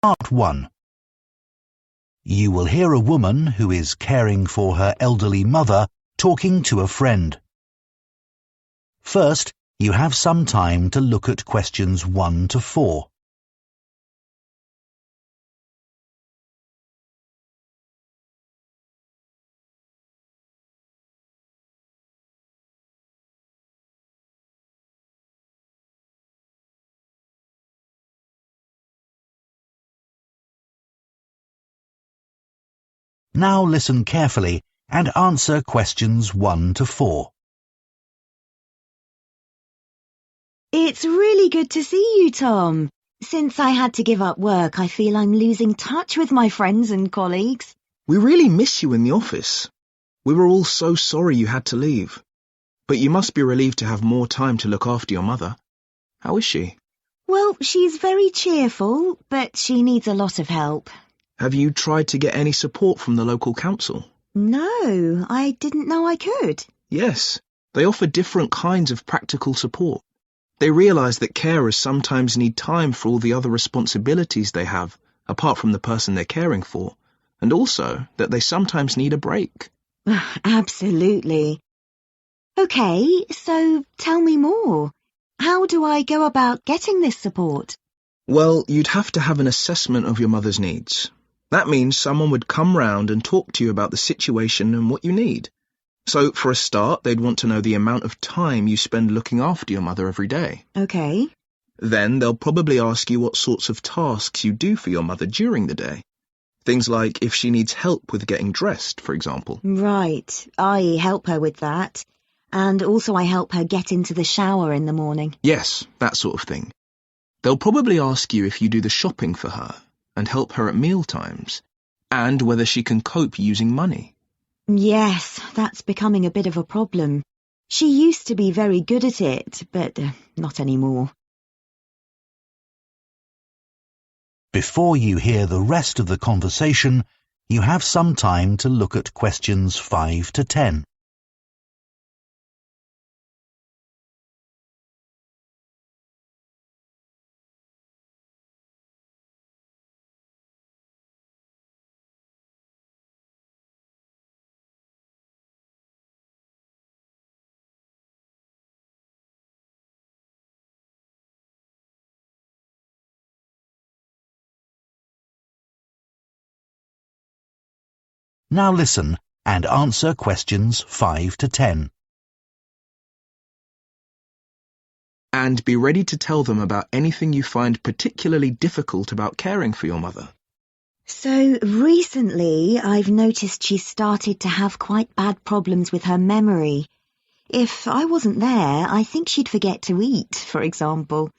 Part 1. You will hear a woman who is caring for her elderly mother talking to a friend. First, you have some time to look at questions 1 to 4. Now listen carefully and answer questions 1 to 4. It's really good to see you, Tom. Since I had to give up work, I feel I'm losing touch with my friends and colleagues. We really miss you in the office. We were all so sorry you had to leave. But you must be relieved to have more time to look after your mother. How is she? Well, she's very cheerful, but she needs a lot of help. Have you tried to get any support from the local council? No, I didn't know I could. Yes, they offer different kinds of practical support. They realise that carers sometimes need time for all the other responsibilities they have, apart from the person they're caring for, and also that they sometimes need a break. Absolutely. Okay, so tell me more. How do I go about getting this support? Well, you'd have to have an assessment of your mother's needs. That means someone would come round and talk to you about the situation and what you need. So, for a start, they'd want to know the amount of time you spend looking after your mother every day. Okay. Then they'll probably ask you what sorts of tasks you do for your mother during the day. Things like if she needs help with getting dressed, for example. Right, I help her with that. And also I help her get into the shower in the morning. Yes, that sort of thing. They'll probably ask you if you do the shopping for her and help her at meal times, and whether she can cope using money. Yes, that's becoming a bit of a problem. She used to be very good at it, but not anymore. Before you hear the rest of the conversation, you have some time to look at questions 5 to 10. Now listen and answer questions 5 to 10. And be ready to tell them about anything you find particularly difficult about caring for your mother. So recently I've noticed she's started to have quite bad problems with her memory. If I wasn't there, I think she'd forget to eat, for example.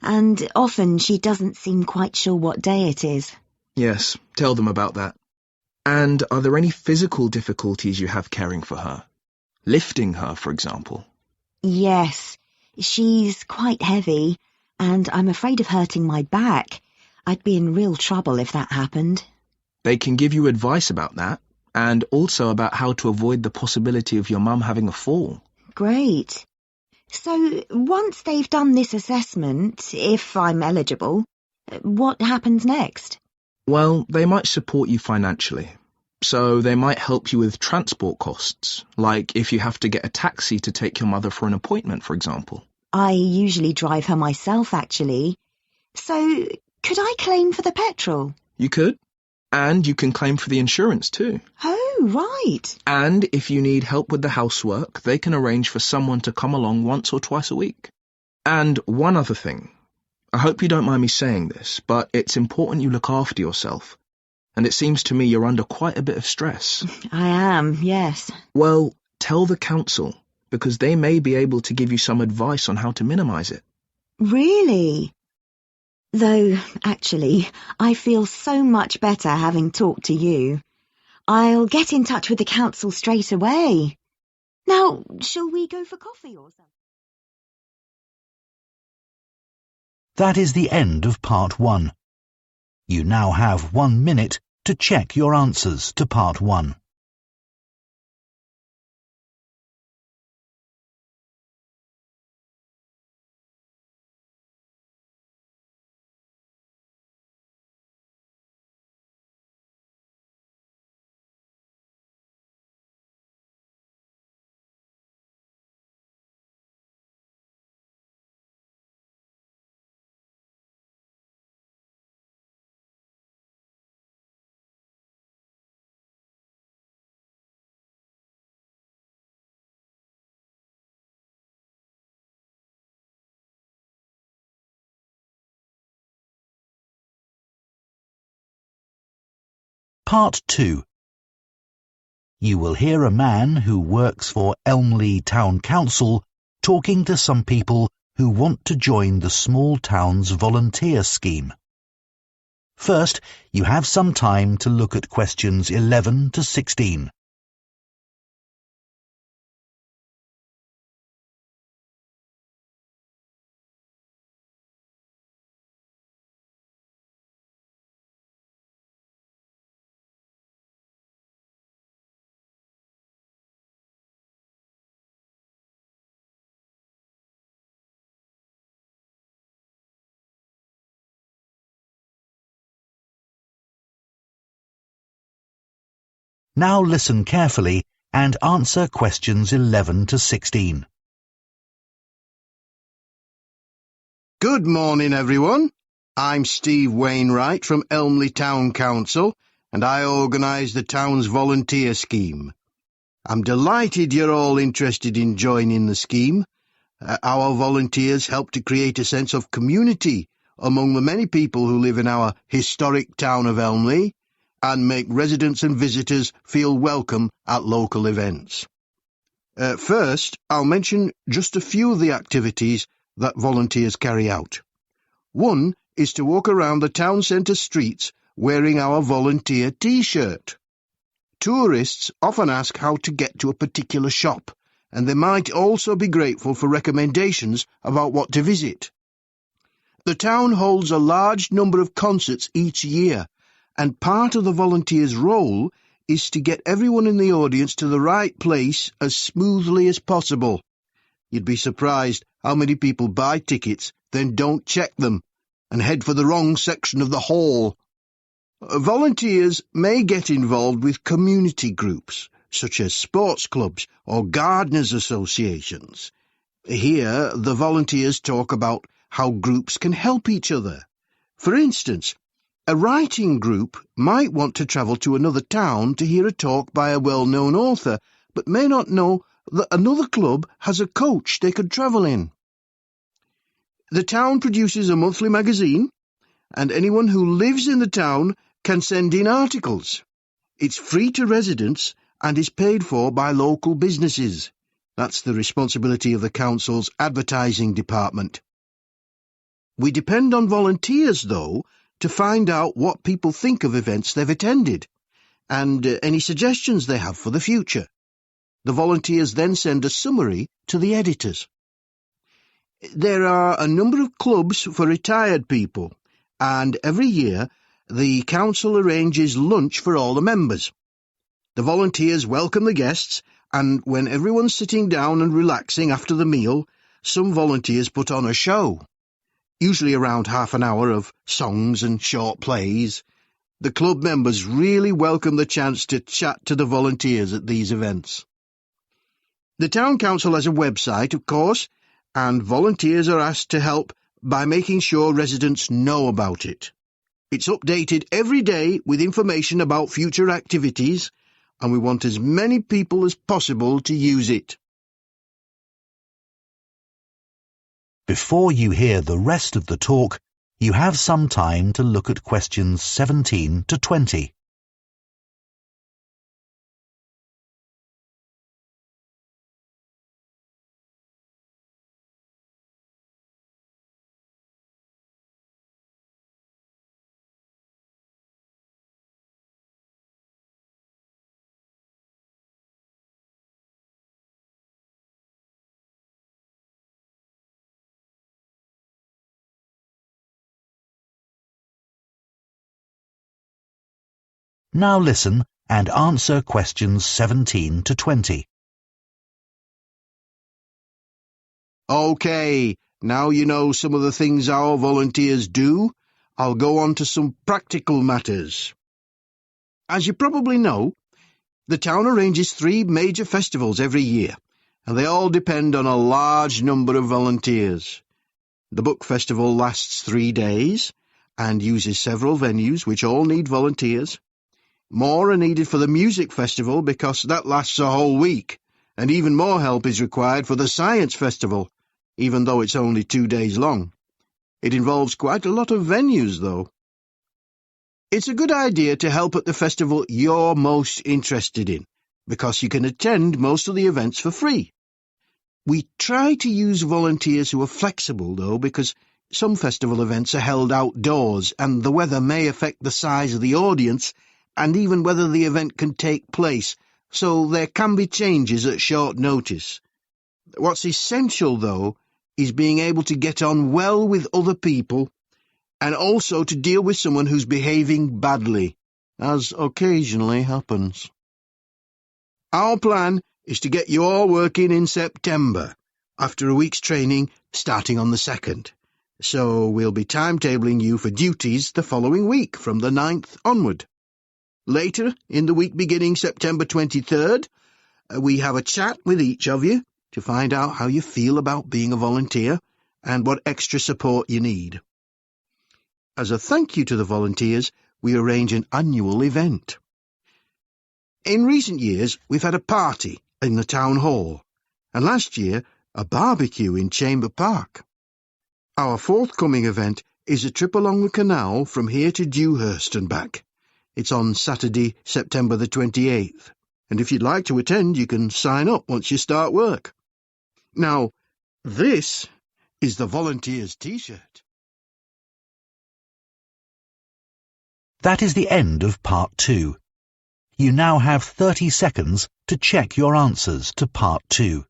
And often she doesn't seem quite sure what day it is. Yes, tell them about that. And are there any physical difficulties you have caring for her? Lifting her, for example. Yes, she's quite heavy, and I'm afraid of hurting my back. I'd be in real trouble if that happened. They can give you advice about that, and also about how to avoid the possibility of your mum having a fall. Great. So once they've done this assessment, if I'm eligible, what happens next? Well, they might support you financially. So they might help you with transport costs, like if you have to get a taxi to take your mother for an appointment, for example. I usually drive her myself, actually. So could I claim for the petrol? You could. And you can claim for the insurance too. Oh, right. And if you need help with the housework, they can arrange for someone to come along once or twice a week. And one other thing. I hope you don't mind me saying this, but it's important you look after yourself. And it seems to me you're under quite a bit of stress. I am, yes. Well, tell the council, because they may be able to give you some advice on how to minimise it. Really? Though, actually, I feel so much better having talked to you. I'll get in touch with the council straight away. Now, shall we go for coffee or something? That is the end of part 1. You now have 1 minute to check your answers to part 1. Part 2. You will hear a man who works for Elmley Town Council talking to some people who want to join the small town's volunteer scheme. First, you have some time to look at questions 11 to 16. Now listen carefully and answer questions 11 to 16. Good morning, everyone. I'm Steve Wainwright from Elmley Town Council, and I organise the town's volunteer scheme. I'm delighted you're all interested in joining the scheme. Our volunteers help to create a sense of community among the many people who live in our historic town of Elmley, and make residents and visitors feel welcome at local events. First, I'll mention just a few of the activities that volunteers carry out. One is to walk around the town centre streets wearing our volunteer T-shirt. Tourists often ask how to get to a particular shop, and they might also be grateful for recommendations about what to visit. The town holds a large number of concerts each year, and part of the volunteer's role is to get everyone in the audience to the right place as smoothly as possible. You'd be surprised how many people buy tickets, then don't check them, and head for the wrong section of the hall. Volunteers may get involved with community groups, such as sports clubs or gardeners' associations. Here, the volunteers talk about how groups can help each other. For instance, a writing group might want to travel to another town to hear a talk by a well-known author, but may not know that another club has a coach they could travel in. The town produces a monthly magazine, and anyone who lives in the town can send in articles. It's free to residents and is paid for by local businesses. That's the responsibility of the council's advertising department. We depend on volunteers, though, to find out what people think of events they've attended, and any suggestions they have for the future. The volunteers then send a summary to the editors. There are a number of clubs for retired people, and every year the council arranges lunch for all the members. The volunteers welcome the guests, and when everyone's sitting down and relaxing after the meal, some volunteers put on a show. Usually around half an hour of songs and short plays. The club members really welcome the chance to chat to the volunteers at these events. The town council has a website, of course, and volunteers are asked to help by making sure residents know about it. It's updated every day with information about future activities, and we want as many people as possible to use it. Before you hear the rest of the talk, you have some time to look at questions 17 to 20. Now listen and answer questions 17 to 20. OK, now you know some of the things our volunteers do. I'll go on to some practical matters. As you probably know, the town arranges 3 major festivals every year, and they all depend on a large number of volunteers. The book festival lasts 3 days and uses several venues which all need volunteers. More are needed for the music festival because that lasts a whole week, and even more help is required for the science festival, even though it's only 2 days long. It involves quite a lot of venues, though. It's a good idea to help at the festival you're most interested in, because you can attend most of the events for free. We try to use volunteers who are flexible, though, because some festival events are held outdoors and the weather may affect the size of the audience and even whether the event can take place, so there can be changes at short notice. What's essential, though, is being able to get on well with other people and also to deal with someone who's behaving badly, as occasionally happens. Our plan is to get you all working in September, after a week's training starting on the 2nd. So we'll be timetabling you for duties the following week from the 9th onward. Later, in the week beginning September 23rd, we have a chat with each of you to find out how you feel about being a volunteer and what extra support you need. As a thank you to the volunteers, we arrange an annual event. In recent years, we've had a party in the town hall, and last year, a barbecue in Chamber Park. Our forthcoming event is a trip along the canal from here to Dewhurst and back. It's on Saturday, September the 28th, and if you'd like to attend, you can sign up once you start work. Now, this is the Volunteers T-shirt. That is the end of Part 2. You now have 30 seconds to check your answers to Part 2.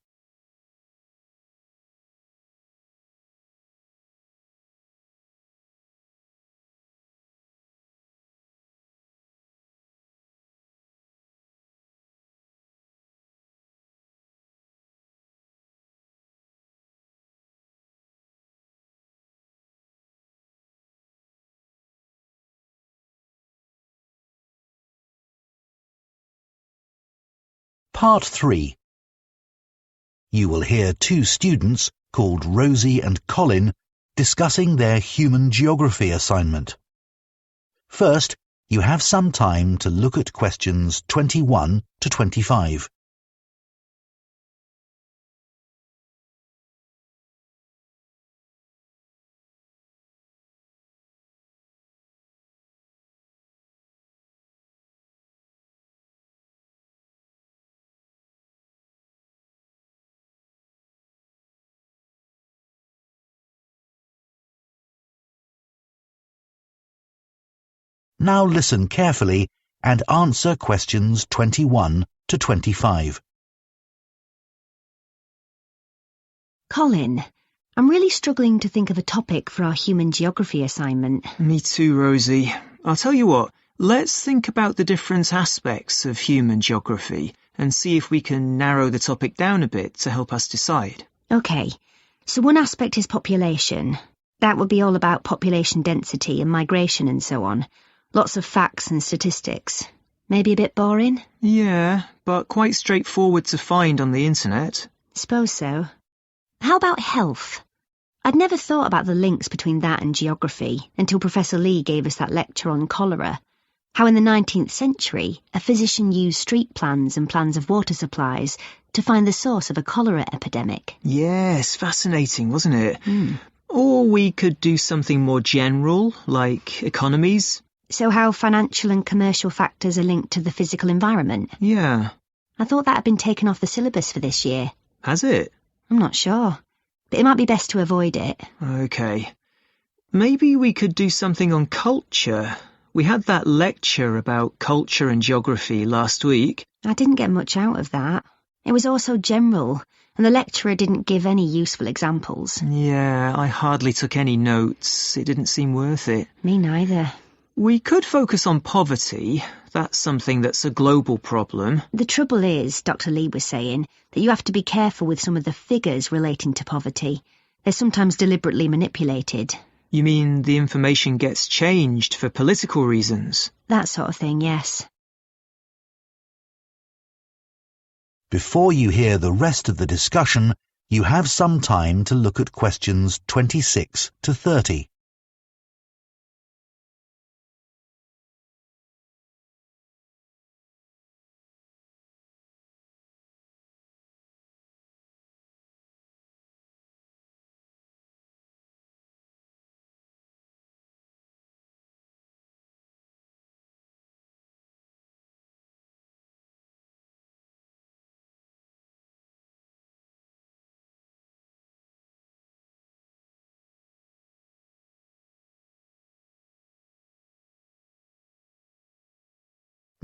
Part 3. You will hear two students called Rosie and Colin discussing their human geography assignment. First, you have some time to look at questions 21 to 25. Now listen carefully and answer questions 21 to 25. Colin, I'm really struggling to think of a topic for our human geography assignment. Me too, Rosie. I'll tell you what, let's think about the different aspects of human geography and see if we can narrow the topic down a bit to help us decide. OK, so one aspect is population. That would be all about population density and migration and so on. Lots of facts and statistics. Maybe a bit boring? Yeah, but quite straightforward to find on the internet. Suppose so. How about health? I'd never thought about the links between that and geography until Professor Lee gave us that lecture on cholera. How in the 19th century, a physician used street plans and plans of water supplies to find the source of a cholera epidemic. Yes, fascinating, wasn't it? Or we could do something more general, like economies. So how financial and commercial factors are linked to the physical environment? Yeah. I thought that had been taken off the syllabus for this year. Has it? I'm not sure, but it might be best to avoid it. OK. Maybe we could do something on culture. We had that lecture about culture and geography last week. I didn't get much out of that. It was all so general, and the lecturer didn't give any useful examples. Yeah, I hardly took any notes. It didn't seem worth it. Me neither. We could focus on poverty. That's something that's a global problem. The trouble is, Dr. Lee was saying, that you have to be careful with some of the figures relating to poverty. They're sometimes deliberately manipulated. You mean the information gets changed for political reasons? That sort of thing, yes. Before you hear the rest of the discussion, you have some time to look at questions 26 to 30.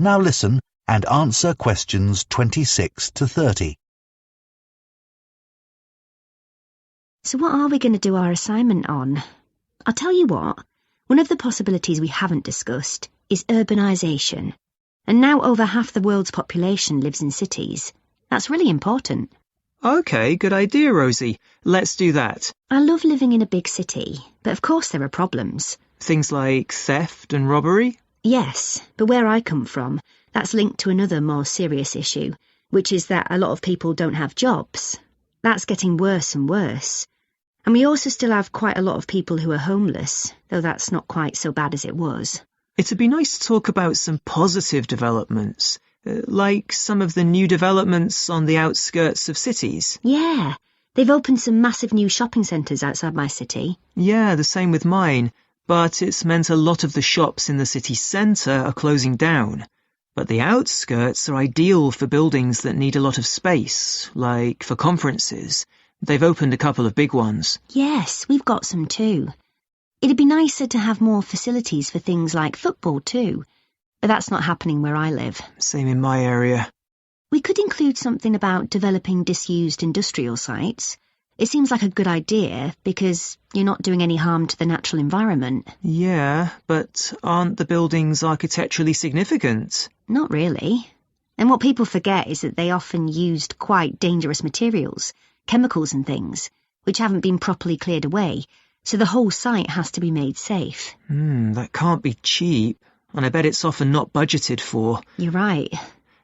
Now listen and answer questions 26 to 30. So what are we going to do our assignment on? I'll tell you what, one of the possibilities we haven't discussed is urbanisation. And now over half the world's population lives in cities. That's really important. OK, good idea, Rosie. Let's do that. I love living in a big city, but of course there are problems. Things like theft and robbery? Yes, but where I come from, that's linked to another more serious issue, which is that a lot of people don't have jobs. That's getting worse and worse. And we also still have quite a lot of people who are homeless, though that's not quite so bad as it was. It'd be nice to talk about some positive developments, like some of the new developments on the outskirts of cities. Yeah, they've opened some massive new shopping centres outside my city. Yeah, the same with mine, but it's meant a lot of the shops in the city centre are closing down. But the outskirts are ideal for buildings that need a lot of space, like for conferences. They've opened a couple of big ones. Yes, we've got some too. It'd be nicer to have more facilities for things like football too, but that's not happening where I live. Same in my area. We could include something about developing disused industrial sites. It seems like a good idea because you're not doing any harm to the natural environment. Yeah, but aren't the buildings architecturally significant? Not really. And what people forget is that they often used quite dangerous materials, chemicals and things, which haven't been properly cleared away, so the whole site has to be made safe. That can't be cheap, and I bet it's often not budgeted for. You're right.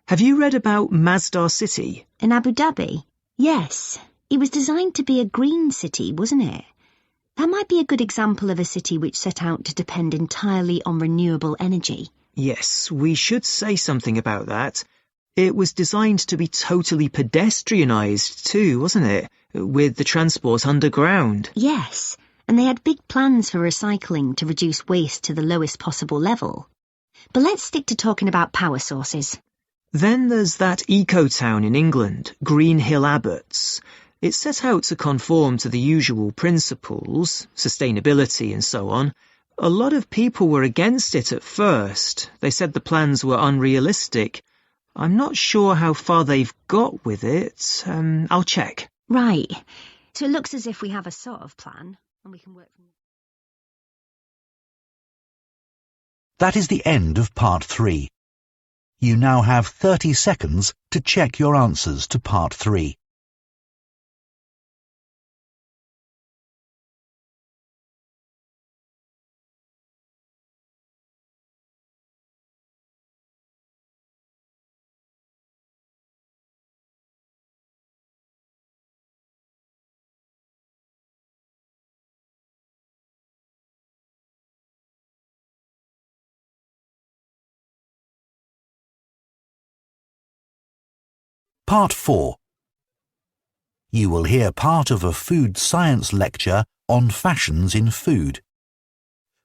Have you read about Masdar City? In Abu Dhabi? Yes. It was designed to be a green city, wasn't it? That might be a good example of a city which set out to depend entirely on renewable energy. Yes, we should say something about that. It was designed to be totally pedestrianised too, wasn't it? With the transport underground. Yes, and they had big plans for recycling to reduce waste to the lowest possible level. But let's stick to talking about power sources. Then there's that eco-town in England, Green Hill Abbots. It set out to conform to the usual principles, sustainability and so on. A lot of people were against it at first. They said the plans were unrealistic. I'm not sure how far they've got with it. I'll check. Right. So it looks as if we have a sort of plan, and we can work from... That is the end of part 3. You now have 30 seconds to check your answers to part 3. Part 4. You will hear part of a food science lecture on fashions in food.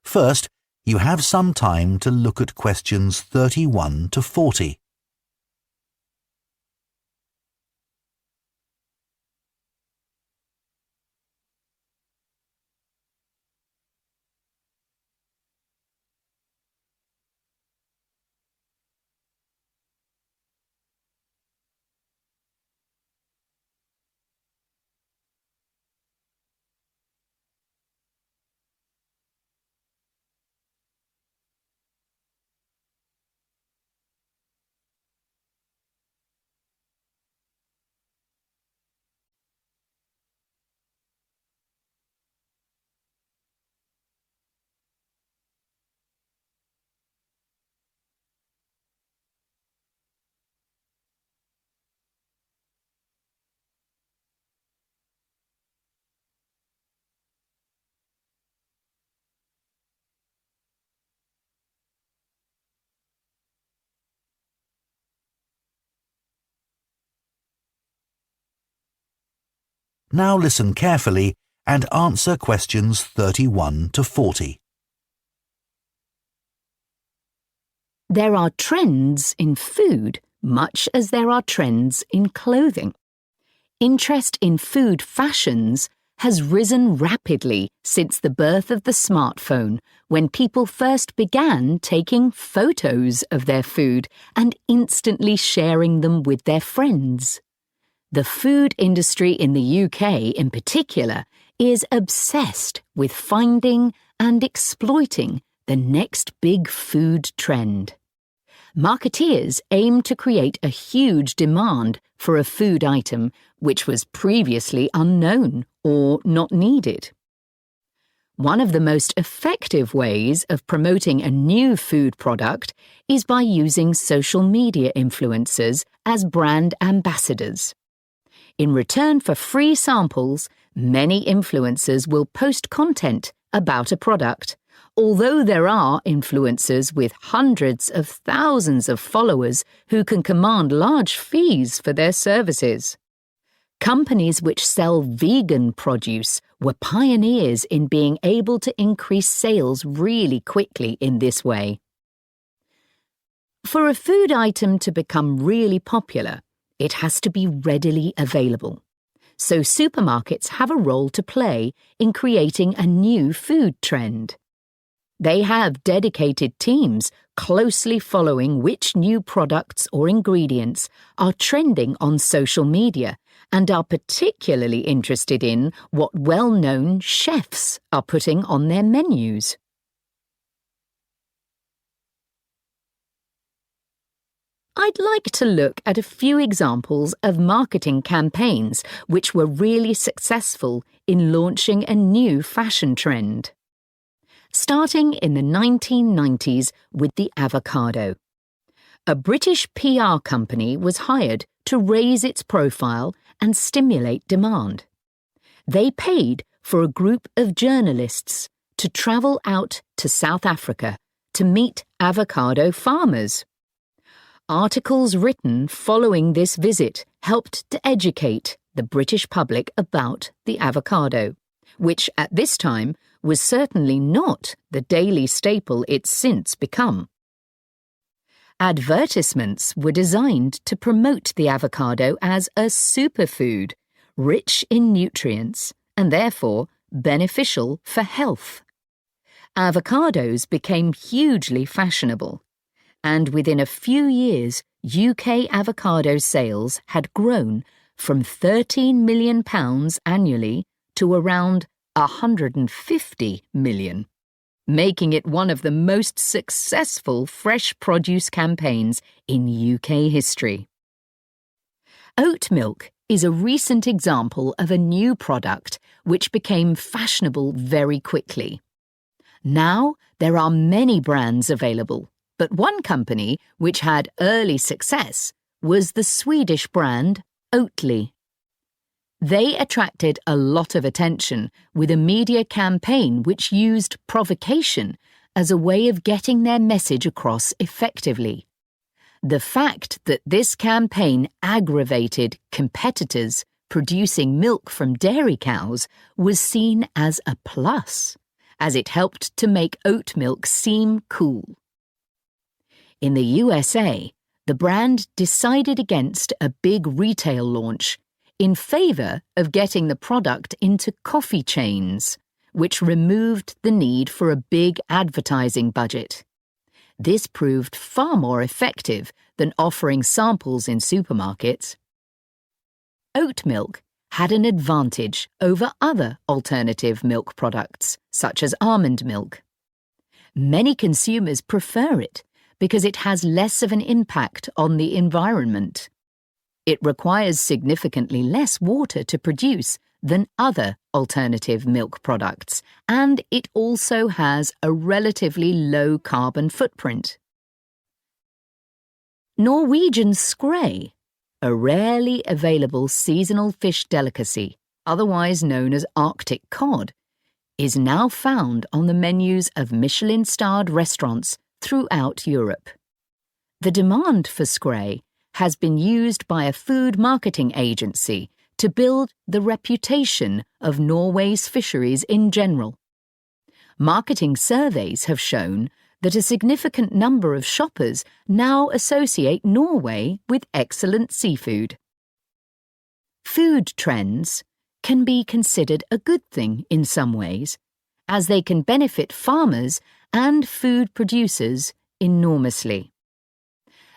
First, you have some time to look at questions 31 to 40. Now listen carefully and answer questions 31 to 40. There are trends in food much as there are trends in clothing. Interest in food fashions has risen rapidly since the birth of the smartphone, when people first began taking photos of their food and instantly sharing them with their friends. The food industry in the UK in particular is obsessed with finding and exploiting the next big food trend. Marketeers aim to create a huge demand for a food item which was previously unknown or not needed. One of the most effective ways of promoting a new food product is by using social media influencers as brand ambassadors. In return for free samples, many influencers will post content about a product. Although there are influencers with hundreds of thousands of followers who can command large fees for their services. Companies which sell vegan produce were pioneers in being able to increase sales really quickly in this way. For a food item to become really popular, it has to be readily available. So supermarkets have a role to play in creating a new food trend. They have dedicated teams closely following which new products or ingredients are trending on social media and are particularly interested in what well-known chefs are putting on their menus. I'd like to look at a few examples of marketing campaigns which were really successful in launching a new fashion trend. Starting in the 1990s with the avocado. A British PR company was hired to raise its profile and stimulate demand. They paid for a group of journalists to travel out to South Africa to meet avocado farmers. Articles written following this visit helped to educate the British public about the avocado, which at this time was certainly not the daily staple it's since become. Advertisements were designed to promote the avocado as a superfood, rich in nutrients and therefore beneficial for health. Avocados became hugely fashionable, and within a few years, UK avocado sales had grown from £13 million annually to around £150 million, making it one of the most successful fresh produce campaigns in UK history. Oat milk is a recent example of a new product which became fashionable very quickly. Now there are many brands available, but one company which had early success was the Swedish brand Oatly. They attracted a lot of attention with a media campaign which used provocation as a way of getting their message across effectively. The fact that this campaign aggravated competitors producing milk from dairy cows was seen as a plus, as it helped to make oat milk seem cool. In the USA, the brand decided against a big retail launch in favour of getting the product into coffee chains, which removed the need for a big advertising budget. This proved far more effective than offering samples in supermarkets. Oat milk had an advantage over other alternative milk products, such as almond milk. Many consumers prefer it because it has less of an impact on the environment. It requires significantly less water to produce than other alternative milk products, and it also has a relatively low carbon footprint. Norwegian skrei, a rarely available seasonal fish delicacy, otherwise known as Arctic cod, is now found on the menus of Michelin-starred restaurants throughout Europe. The demand for skrei has been used by a food marketing agency to build the reputation of Norway's fisheries in general. Marketing surveys have shown that a significant number of shoppers now associate Norway with excellent seafood. Food trends, can be considered a good thing in some ways, as they can benefit farmers and food producers enormously.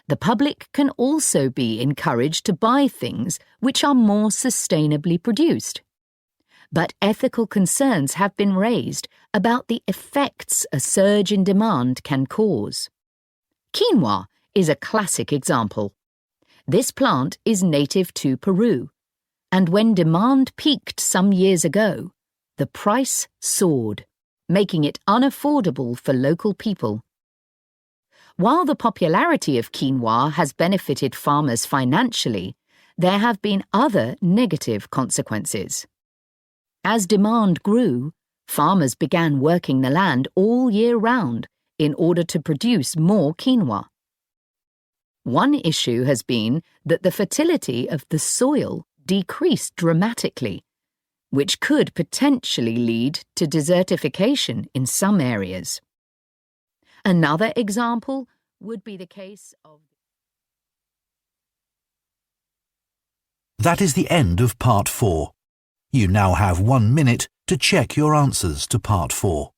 The public can also be encouraged to buy things which are more sustainably produced. But ethical concerns have been raised about the effects a surge in demand can cause. Quinoa is a classic example. This plant is native to Peru, and when demand peaked some years ago, the price soared, making it unaffordable for local people. While the popularity of quinoa has benefited farmers financially, there have been other negative consequences. As demand grew, farmers began working the land all year round in order to produce more quinoa. One issue has been that the fertility of the soil decreased dramatically, which could potentially lead to desertification in some areas. Another example would be the case of... That is the end of Part 4. You now have 1 minute to check your answers to Part 4.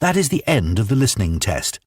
That is the end of the listening test.